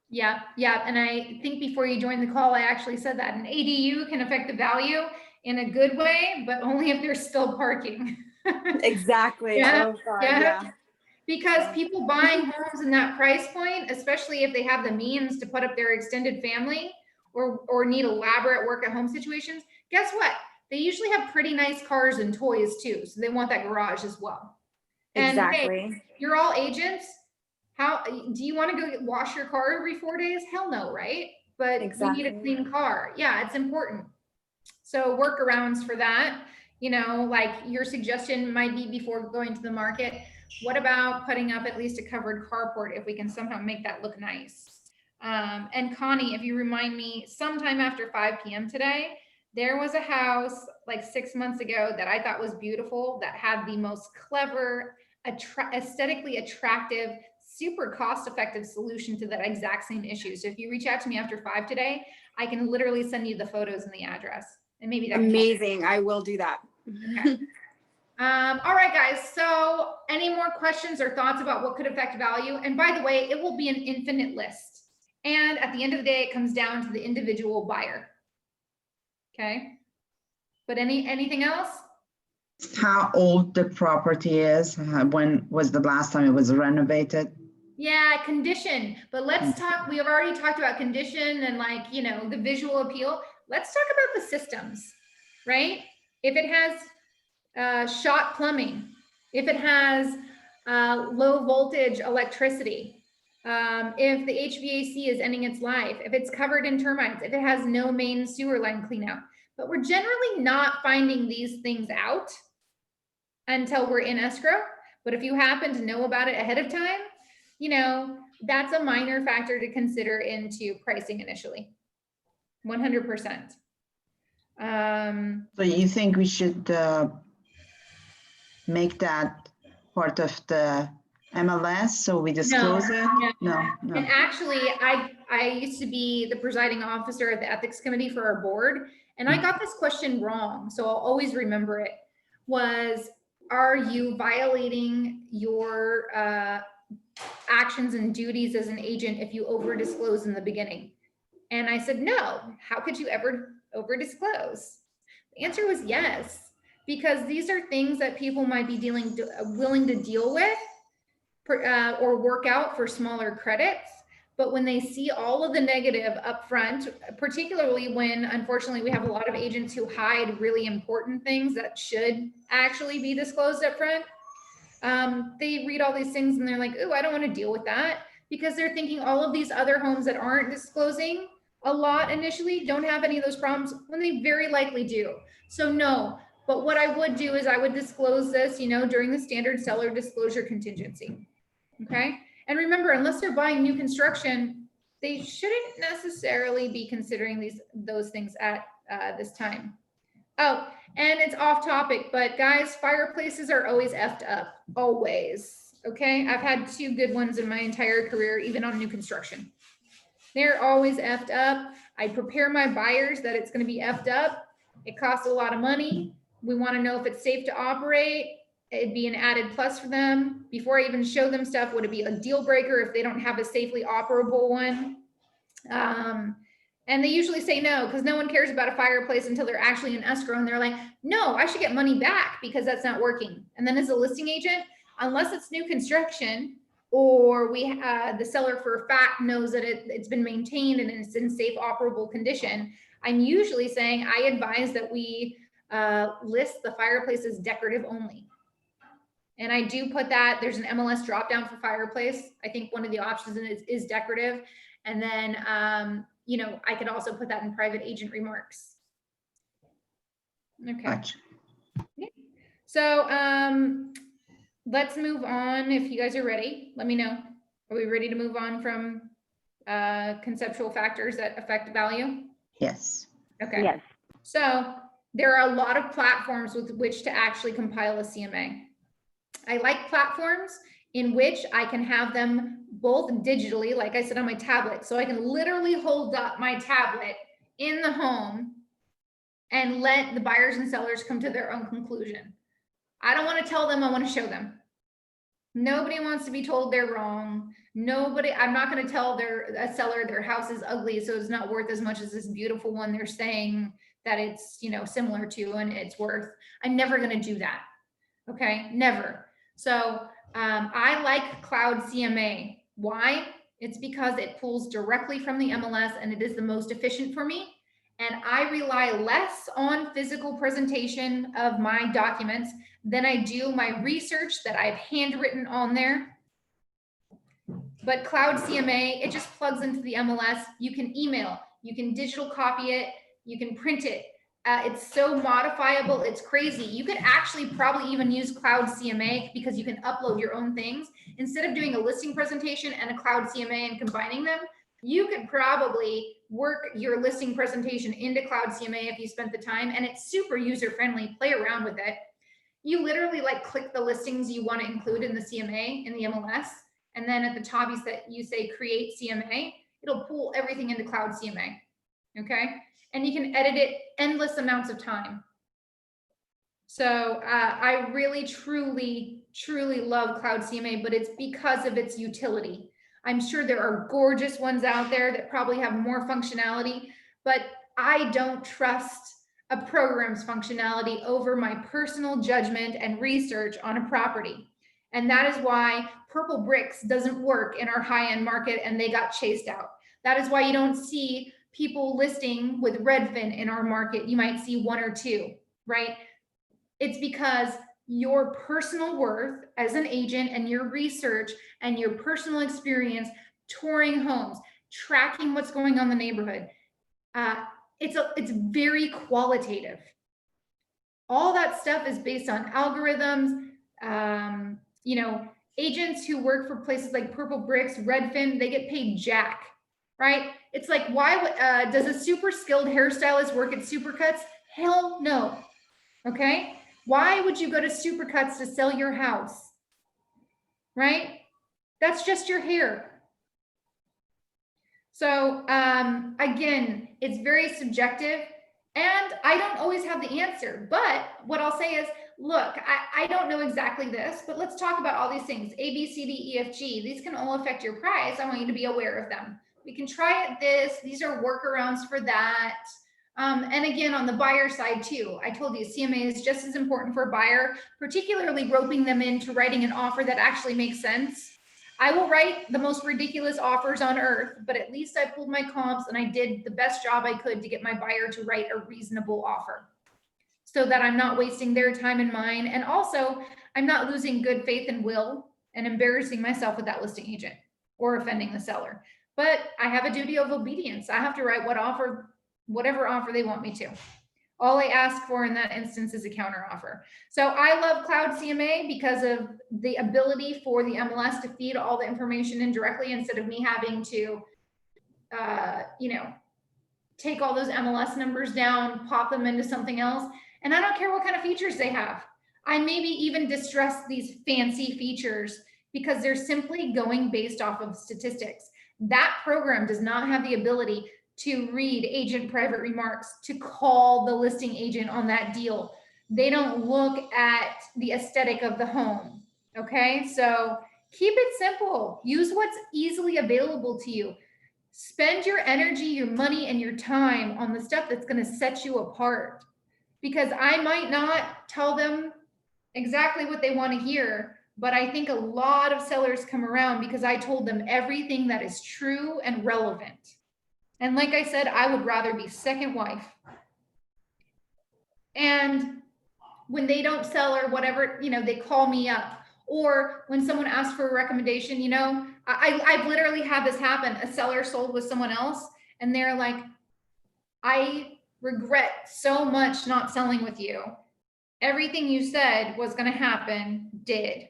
Yeah, yeah. And I think before you joined the call, I actually said that an ADU can affect the value in a good way, but only if there's still parking. Exactly. Yeah, Oh, God, yeah. yeah. Because people buying homes in that price point, especially if they have the means to put up their extended family or need elaborate work at home situations, guess what? They usually have pretty nice cars and toys too. So they want that garage as well. And Exactly. hey, you're all agents. How do you want to go wash your car every 4 days? Hell no, right? But Exactly. we need a clean car. Yeah, it's important. So workarounds for that, you know, like your suggestion might be before going to the market. What about putting up at least a covered carport if we can somehow make that look nice? And Connie, if you remind me, sometime after 5 p.m. today, there was a house like 6 months ago that I thought was beautiful that had the most clever, aesthetically attractive, super cost-effective solution to that exact same issue. So if you reach out to me after 5 today, I can literally send you the photos and the address, and maybe that. Amazing. I will do that. Okay. All right, guys. So any more questions or thoughts about what could affect value? And by the way, it will be an infinite list. And at the end of the day, it comes down to the individual buyer. Okay. But anything else? How old the property is? When was the last time it was renovated? Yeah, condition. But let's talk, we have already talked about condition and like, you know, the visual appeal. Let's talk about the systems, right? If it has shot plumbing, if it has low voltage electricity, if the HVAC is ending its life, if it's covered in termites, if it has no main sewer line clean out. But we're generally not finding these things out until we're in escrow. But if you happen to know about it ahead of time, you know, that's a minor factor to consider into pricing initially. 100%. So you think we should make that part of the MLS so we disclose it? No. And actually, I used to be the presiding officer at the ethics committee for our board, and I got this question wrong, so I'll always remember it. Was, are you violating your actions and duties as an agent if you over disclose in the beginning? And I said, no. How could you ever over disclose? The answer was yes, because these are things that people might be willing to deal with or work out for smaller credits. But when they see all of the negative up front, particularly when, unfortunately, we have a lot of agents who hide really important things that should actually be disclosed up front, they read all these things and they're like, oh, I don't want to deal with that, because they're thinking all of these other homes that aren't disclosing a lot initially don't have any of those problems, when they very likely do. So no, but what I would do is I would disclose this, you know, during the standard seller disclosure contingency. Okay. And remember, unless they're buying new construction, they shouldn't necessarily be considering those things at this time. Oh, and it's off topic, but guys, fireplaces are always effed up, always. Okay. I've had 2 good ones in my entire career, even on new construction. They're always effed up. I prepare my buyers that it's going to be effed up. It costs a lot of money. We want to know if it's safe to operate. It'd be an added plus for them. Before I even show them stuff, would it be a deal breaker if they don't have a safely operable one? And they usually say no, because no one cares about a fireplace until they're actually in escrow and they're like, no, I should get money back because that's not working. And then as a listing agent, unless it's new construction or the seller for a fact knows that it's been maintained and it's in safe operable condition, I'm usually saying I advise that we list the fireplace as decorative only. And I do put that, there's an MLS drop down for fireplace. I think one of the options is decorative. And then, you know, I could also put that in private agent remarks. Okay. Gotcha. So let's move on. If you guys are ready, let me know. Are we ready to move on from conceptual factors that affect value? Yes. Okay. Yes. So there are a lot of platforms with which to actually compile a CMA. I like platforms in which I can have them both digitally, like I said, on my tablet. So I can literally hold up my tablet in the home and let the buyers and sellers come to their own conclusion. I don't want to tell them, I want to show them. Nobody wants to be told they're wrong. I'm not going to tell a seller their house is ugly, so it's not worth as much as this beautiful one they're saying that it's, you know, similar to and it's worth. I'm never going to do that. Okay, never. So I like Cloud CMA. Why? It's because it pulls directly from the MLS and it is the most efficient for me. And I rely less on physical presentation of my documents than I do my research that I've handwritten on there. But Cloud CMA, it just plugs into the MLS. You can email, you can digital copy it, you can print it. It's so modifiable, it's crazy. You could actually probably even use Cloud CMA because you can upload your own things. Instead of doing a listing presentation and a Cloud CMA and combining them, you could probably work your listing presentation into Cloud CMA if you spent the time, and it's super user-friendly. Play around with it. You literally like click the listings you want to include in the CMA in the MLS, and then at the top you say create CMA. It'll pull everything into Cloud CMA. Okay. And you can edit it endless amounts of time. So I really, truly love Cloud CMA, but it's because of its utility. I'm sure there are gorgeous ones out there that probably have more functionality, but I don't trust a program's functionality over my personal judgment and research on a property. And that is why Purple Bricks doesn't work in our high-end market and they got chased out. That is why you don't see people listing with Redfin in our market. You might see one or two, right? It's because your personal worth as an agent and your research and your personal experience touring homes, tracking what's going on in the neighborhood, it's very qualitative. All that stuff is based on algorithms. You know, agents who work for places like Purple Bricks, Redfin, they get paid jack, right? It's like, why does a super skilled hairstylist work at Supercuts? Hell no. Okay. Why would you go to Supercuts to sell your house? Right? That's just your hair. So again, it's very subjective and I don't always have the answer, but what I'll say is, look, I don't know exactly this, but let's talk about all these things. A, B, C, D, E, F, G. These can all affect your price. I want you to be aware of them. We can try it this. These are workarounds for that. And again, on the buyer side too, I told you CMA is just as important for a buyer, particularly roping them into writing an offer that actually makes sense. I will write the most ridiculous offers on earth, but at least I pulled my comps and I did the best job I could to get my buyer to write a reasonable offer so that I'm not wasting their time and mine. And also I'm not losing good faith and will and embarrassing myself with that listing agent or offending the seller. But I have a duty of obedience. I have to write whatever offer they want me to. All I ask for in that instance is a counter offer. So I love Cloud CMA because of the ability for the MLS to feed all the information in directly instead of me having to, you know, take all those MLS numbers down, pop them into something else. And I don't care what kind of features they have. I maybe even distrust these fancy features because they're simply going based off of statistics. That program does not have the ability to read agent private remarks, to call the listing agent on that deal. They don't look at the aesthetic of the home. Okay, so keep it simple. Use what's easily available to you. spend your energy, your money, and your time on the stuff that's going to set you apart. Because I might not tell them exactly what they want to hear, but I think a lot of sellers come around because I told them everything that is true and relevant. And like I said, I would rather be second wife. And when they don't sell or whatever, you know, they call me up. Or when someone asks for a recommendation, you know, I've literally had this happen. A seller sold with someone else and they're like, I regret so much not selling with you. Everything you said was going to happen did.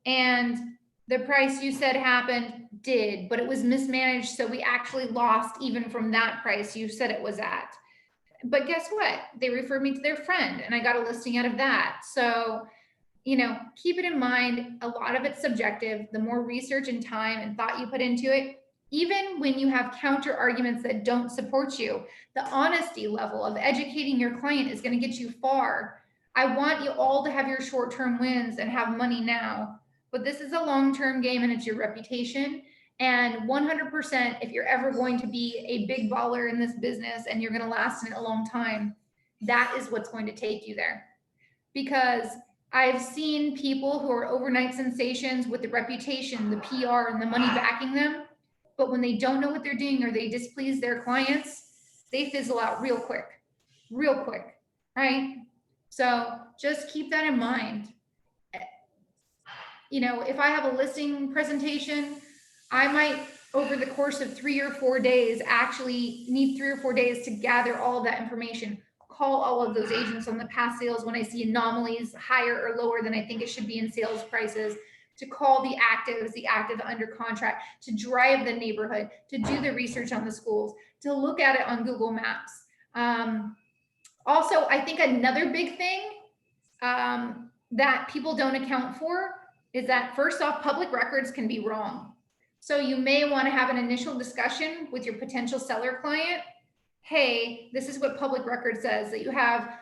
And the price you said happened did, but it was mismanaged. So we actually lost even from that price you said it was at. But guess what? They referred me to their friend and I got a listing out of that. So, you know, keep it in mind. A lot of it's subjective. The more research and time and thought you put into it, even when you have counter arguments that don't support you, the honesty level of educating your client is going to get you far. I want you all to have your short-term wins and have money now, but this is a long-term game and it's your reputation. And 100%, if you're ever going to be a big baller in this business and you're going to last in it a long time, that is what's going to take you there. Because I've seen people who are overnight sensations with the reputation, the PR, and the money backing them. But when they don't know what they're doing or they displease their clients, they fizzle out real quick, right? So just keep that in mind. You know, if I have a listing presentation, I might, over the course of 3 or 4 days, actually need 3 or 4 days to gather all of that information, call all of those agents on the past sales when I see anomalies higher or lower than I think it should be in sales prices, to call the active under contract, to drive the neighborhood, to do the research on the schools, to look at it on Google Maps. Also, I think another big thing that people don't account for is that, first off, public records can be wrong. So you may want to have an initial discussion with your potential seller client. Hey, this is what public record says, that you have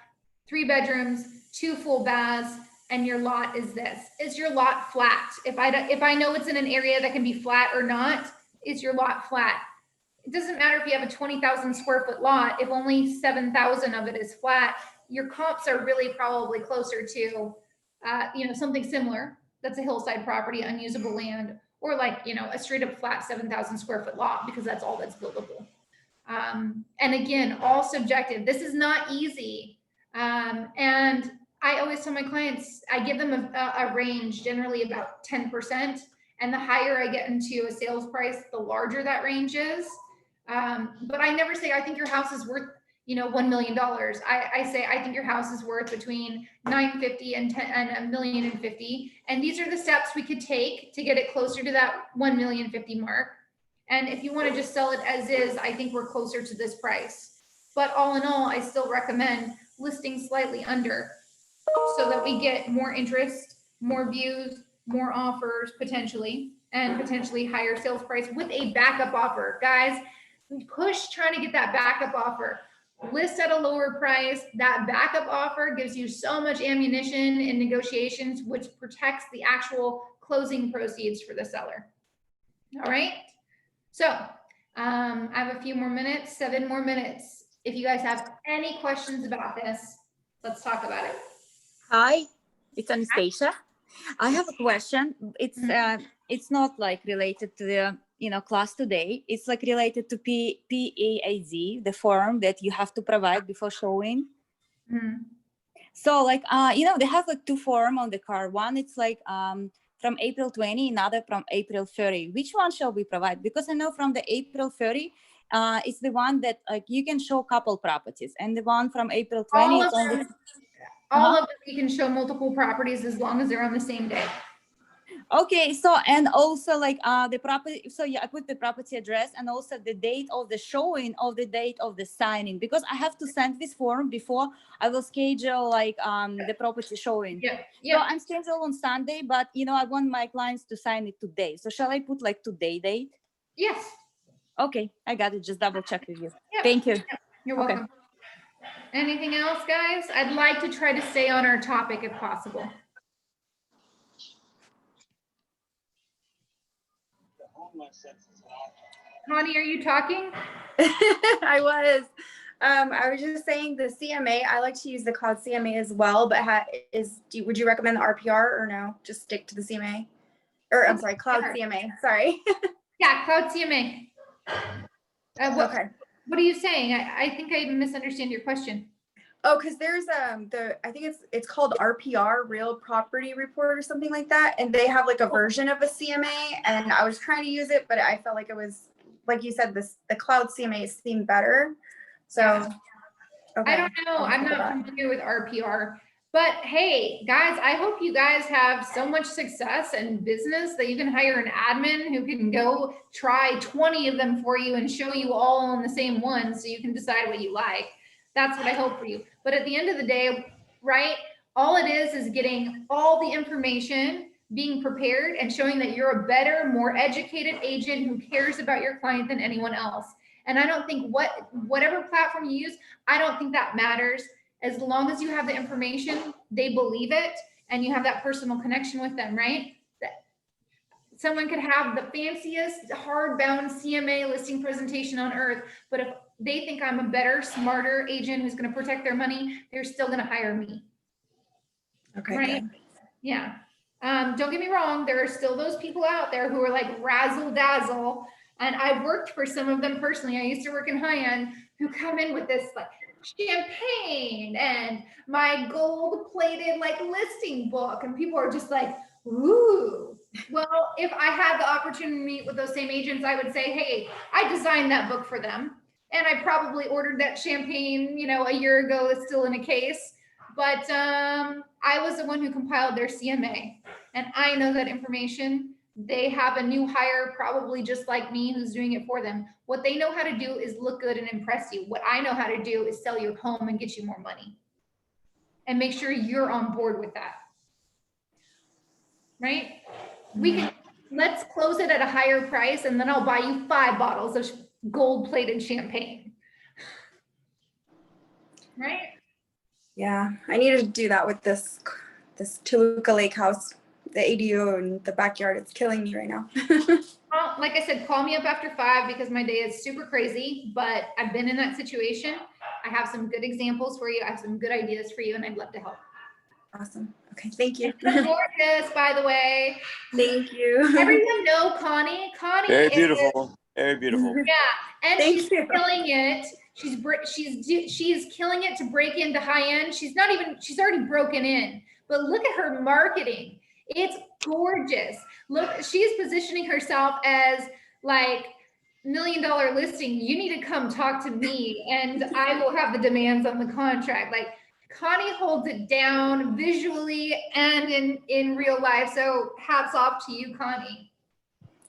3 bedrooms, 2 full baths, and your lot is this. Is your lot flat? If I know it's in an area that can be flat or not, is your lot flat? It doesn't matter if you have a 20,000 square foot lot, if only 7,000 of it is flat, your comps are really probably closer to, you know, something similar. That's a hillside property, unusable land, or like, you know, a straight up flat 7,000 square foot lot, because that's all that's buildable. And again, all subjective. This is not easy. And I always tell my clients, I give them a range, generally about 10%. And the higher I get into a sales price, the larger that range is. But I never say, I think your house is worth, you know, $1 million. I say, I think your house is worth between $950 and $1.05 million. And these are the steps we could take to get it closer to that $1.05 million mark. And if you want to just sell it as is, I think we're closer to this price. But all in all, I still recommend listing slightly under, so that we get more interest, more views, more offers potentially, and potentially higher sales price with a backup offer. Guys, push trying to get that backup offer. List at a lower price. That backup offer gives you so much ammunition in negotiations, which protects the actual closing proceeds for the seller. All right. So I have a few more minutes, 7 more minutes. If you guys have any questions about this, let's talk about it. Hi, it's Anastasia. I have a question. It's not like related to the class today. It's like related to PAAZ, the form that you have to provide before showing. So like they have like 2 forms on the car. One it's like from April 20, another from April 30. Which one shall we provide? Because I know from the April 30, it's the one that like you can show couple properties, and the one from April 20 is only. All of them, you can show multiple properties as long as they're on the same day. Okay, so and also like the property, so yeah, I put the property address and also the date of the showing of the date of the signing, because I have to send this form before I will schedule like the property showing. Yeah. So I'm scheduled on Sunday, but I want my clients to sign it today. So shall I put like today date? Yes. Okay, I got it. Just double check with you. Yep. Thank you. Yep. You're welcome. Anything else, guys? I'd like to try to stay on our topic if possible. Connie, are you talking? I was just saying the CMA, I like to use the Cloud CMA as well, but would you recommend the RPR or no? Just stick to the CMA? Or I'm sorry, Cloud CMA, sorry. Yeah, Cloud CMA. Okay. What are you saying? I think I misunderstand your question. Oh, because there's I think it's called RPR, Real Property Report or something like that. And they have like a version of a CMA, and I was trying to use it, but I felt like it was, like you said, the Cloud CMA seemed better. So Yeah. okay. I don't know. I'll I'm try not that. familiar with RPR. But hey, guys, I hope you guys have so much success in business that you can hire an admin who can go try 20 of them for you and show you all on the same one so you can decide what you like. That's what I hope for you. But at the end of the day, right, all it is getting all the information, being prepared, and showing that you're a better, more educated agent who cares about your client than anyone else. And I don't think whatever platform you use, I don't think that matters. As long as you have the information, they believe it, and you have that personal connection with them, right? Someone could have the fanciest hardbound CMA listing presentation on earth, but if they think I'm a better, smarter agent who's going to protect their money, they're still going to hire me. Okay. Right? Good. Yeah. Don't get me wrong. There are still those people out there who are like razzle dazzle. And I've worked for some of them personally. I used to work in high end, who come in with this like champagne and my gold plated like listing book. And people are just like, ooh. Well, if I had the opportunity to meet with those same agents, I would say, hey, I designed that book for them. And I probably ordered that champagne, a year ago. It's still in a case. But I was the one who compiled their CMA. And I know that information. They have a new hire, probably just like me, who's doing it for them. What they know how to do is look good and impress you. What I know how to do is sell your home and get you more money. And make sure you're on board with that. Right? Let's close it at a higher price, and then I'll buy you 5 bottles of gold-plated champagne. Right? Yeah, I need to do that with this Toluca Lake house, the ADU and the backyard. It's killing me right now. Well, like I said, call me up after 5 because my day is super crazy, but I've been in that situation. I have some good examples for you. I have some good ideas for you, and I'd love to help. Awesome. Okay, thank you. Gorgeous, by the way. Thank you. Everyone know Connie. Connie Very is, beautiful. Very beautiful. yeah, and Thank she's you. killing it. She's killing it to break into high end. She's already broken in. But look at her marketing. It's gorgeous. Look, she's positioning herself as like $1 million listing. You need to come talk to me and I will have the demands on the contract. Like Connie holds it down visually and in real life. So hats off to you, Connie.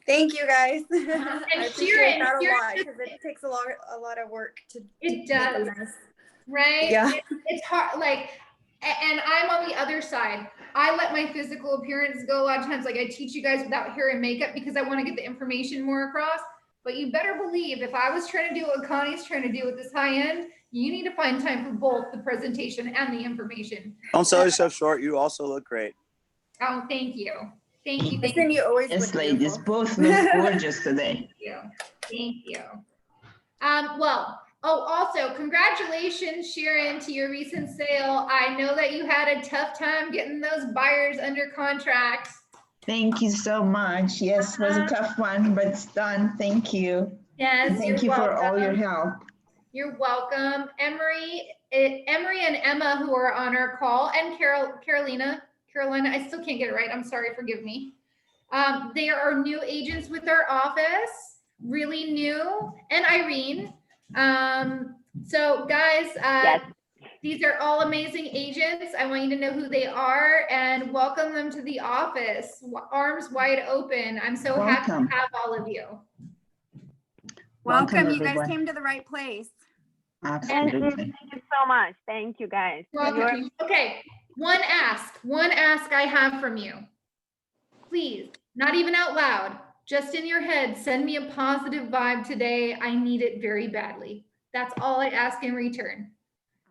Thank you, guys. And I appreciate that a Shirin, lot because it takes a lot of work to. It to make does, them nice. right? Yeah. It's hard. Like, and I'm on the other side. I let my physical appearance go a lot of times. Like I teach you guys without hair and makeup because I want to get the information more across. But you better believe if I was trying to do what Connie's trying to do with this high end, you need to find time for both the presentation and the information. Don't sell yourself short. You also look great. Oh, thank you. Thank you. Thank Kristen, you. you always Yes, look ladies, beautiful. both look gorgeous today. Thank you. Thank you. Also, congratulations, Shirin, to your recent sale. I know that you had a tough time getting those buyers under contract. Thank you so much. Yes, it was a tough one, but it's done. Thank you. Yes, Thank you for all your help. You're welcome. Emery and Emma, who are on our call, and Carolina, I still can't get it right. I'm sorry, forgive me. They are new agents with our office, really new, and Irene. So guys, yes. These are all amazing agents. I want you to know who they are and welcome them to the office. Arms wide open. I'm so happy to have all of you. Welcome. You guys everyone. came to the right place. Absolutely. Thank you so much. Thank you, guys. Welcome. Okay, one ask I have from you. Please, not even out loud, just in your head, send me a positive vibe today. I need it very badly. That's all I ask in return.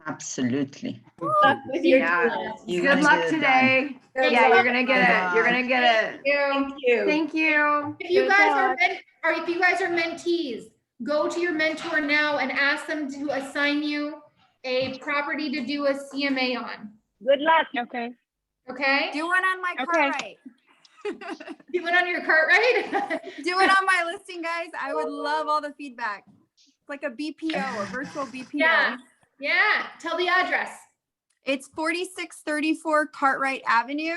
Absolutely. With your Yeah. class. You're Good gonna luck get it done. today. Good Yeah, luck. you're gonna get it. You're gonna get it. Thank you. Thank you. If you Good guys luck. if you guys are mentees, go to your mentor now and ask them to assign you a property to do a CMA on. Good luck. Okay. Okay? Do one on my Okay. Cartwright. Do it on your cart, right? Do it on my listing, guys. I would love all the feedback. It's like a BPO, a virtual BPO. Yeah. Yeah. Tell the address. It's 4634 Cartwright Avenue,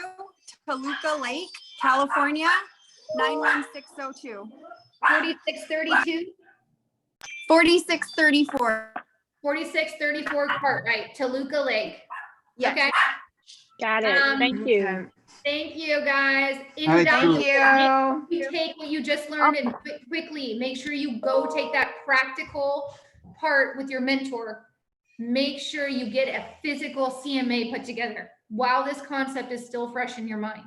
Toluca Lake, California, 91602. 4632. 4634. 4634 Cartwright, Toluca Lake. Yes. Okay. Got it. Thank you. Okay. Thank you, guys. In Thank doubt, Thank you. you take what you just learned and quickly make sure you go take that practical part with your mentor. Make sure you get a physical CMA put together while this concept is still fresh in your mind.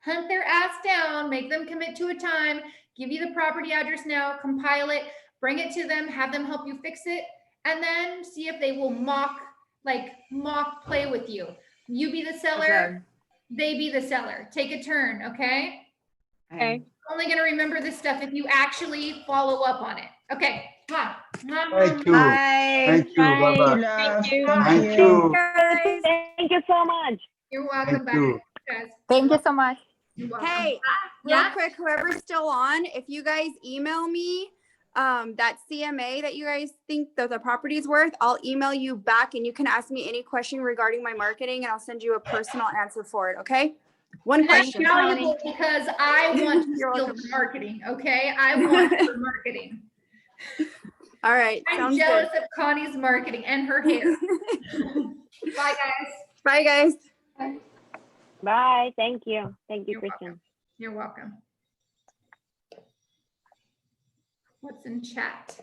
Hunt their ass down, make them commit to a time, give you the property address now, compile it, bring it to them, have them help you fix it, and then see if they will mock play with you. You be the seller, they be the seller. Take a turn, okay? Okay. Only gonna remember this stuff if you actually follow up on it. Okay. Mwah. Mwah, mwah, Thank you. Bye. Thank you. Bye bye. Love. Thank you. Thank you. Guys. Thank you so much. You're welcome. Thank you. Bye, guys. Thank you so much. You're welcome. Hey, real Yeah? quick, whoever's still on, if you guys email me that CMA that you guys think that the property's worth, I'll email you back and you can ask me any question regarding my marketing and I'll send you a personal answer for it, okay? One And that's question. valuable because I want to You're steal welcome. the marketing, okay? I want the marketing. All right, I'm sounds jealous good. of Connie's marketing and her hair. Bye, guys. Bye, guys. Bye. Thank you. Thank you, You're Christen. welcome. You're welcome. What's in chat?